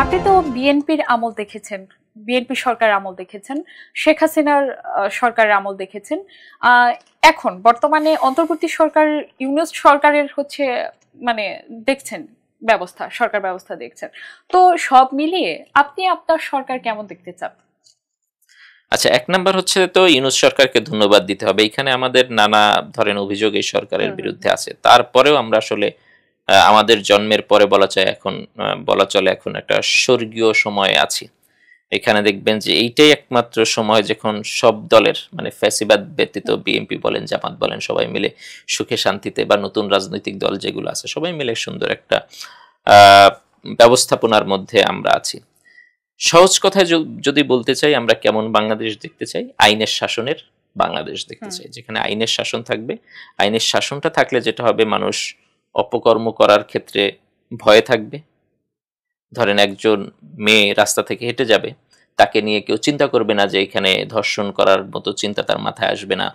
আপনি তো বিএনপির আমল দেখেছেন, বিএনপি সরকার আমল দেখেছেন, শেখ হাসিনার সরকারের আমল দেখেছেন। এখন বর্তমানে অন্তর্বর্তী সরকার ইউনূস সরকারের হচ্ছে মানে দেখছেন সরকার ব্যবস্থা দেখছেন। তো সব মিলিয়ে আপনি আপনার সরকার কেমন দেখতে চান? আচ্ছা, এক নাম্বার হচ্ছে তো ইউনূস সরকারকে ধন্যবাদ দিতে হবে। এখানে আমাদের নানা ধরনের অভিযোগ এই সরকারের বিরুদ্ধে আছে, তারপরেও আমরা আসলে আমাদের জন্মের পরে বলা চলে এখন একটা স্বর্গীয় সময়ে আছি। এখানে দেখবেন যে এইটাই একমাত্র সময় যখন সব দলের মানে ফ্যাসিবাদ ব্যতীত বিএনপি বলেন, জামাত বলেন, সবাই মিলে সুখে শান্তিতে বা নতুন রাজনৈতিক দল যেগুলো আছে সবাই মিলে সুন্দর একটা ব্যবস্থাপনার মধ্যে আমরা আছি। সহজ কথায় যদি বলতে চাই, আমরা কেমন বাংলাদেশ দেখতে চাই? আইনের শাসনের বাংলাদেশ দেখতে চাই, যেখানে আইনের শাসন থাকবে। আইনের শাসনটা থাকলে যেটা হবে, মানুষ অপকর্ম করার ক্ষেত্রে ভয়ে থাকবে। ধরেন একজন মেয়ে রাস্তা থেকে হেঁটে যাবে, তাকে নিয়ে কেউ চিন্তা করবে না যে এখানে ধর্ষণ করার মতো চিন্তা তার মাথায় আসবে না,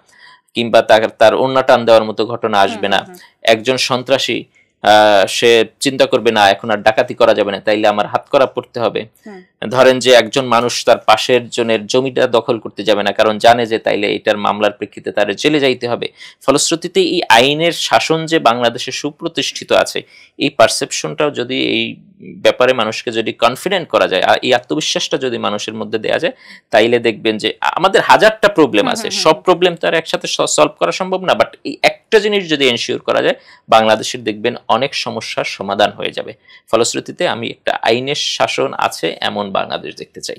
কিংবা তার ওড়না টান দেওয়ার মতো ঘটনা আসবে না। একজন সন্ত্রাসী সে চিন্তা করবে না এখন আর ডাকাতি করা যাবে না, তাইলে আমার হাতকড়া পড়তে হবে। ধরেন যে একজন মানুষ তার পাশের জনের জমিটা দখল করতে যাবে না, কারণ জানে যে তাইলে এটার মামলার প্রেক্ষিতে তার জেলে যাইতে হবে। ফলশ্রুতিতে এই আইনের শাসন যে বাংলাদেশে সুপ্রতিষ্ঠিত আছে, এই পারসেপশনটাও যদি এই ব্যাপারে মানুষকে যদি কনফিডেন্ট করা যায়, এই আত্মবিশ্বাসটা যদি মানুষের মধ্যে দেয়া যায়, তাইলে দেখবেন যে আমাদের হাজারটা প্রবলেম আছে, সব প্রবলেম তো আর একসাথে সলভ করা সম্ভব না, বাট এই একটা জিনিস যদি এনশিওর করা যায়, বাংলাদেশের দেখবেন অনেক সমস্যার সমাধান হয়ে যাবে। ফলশ্রুতিতে আমি একটা আইনের শাসন আছে এমন বাংলাদেশ দেখতে চাই।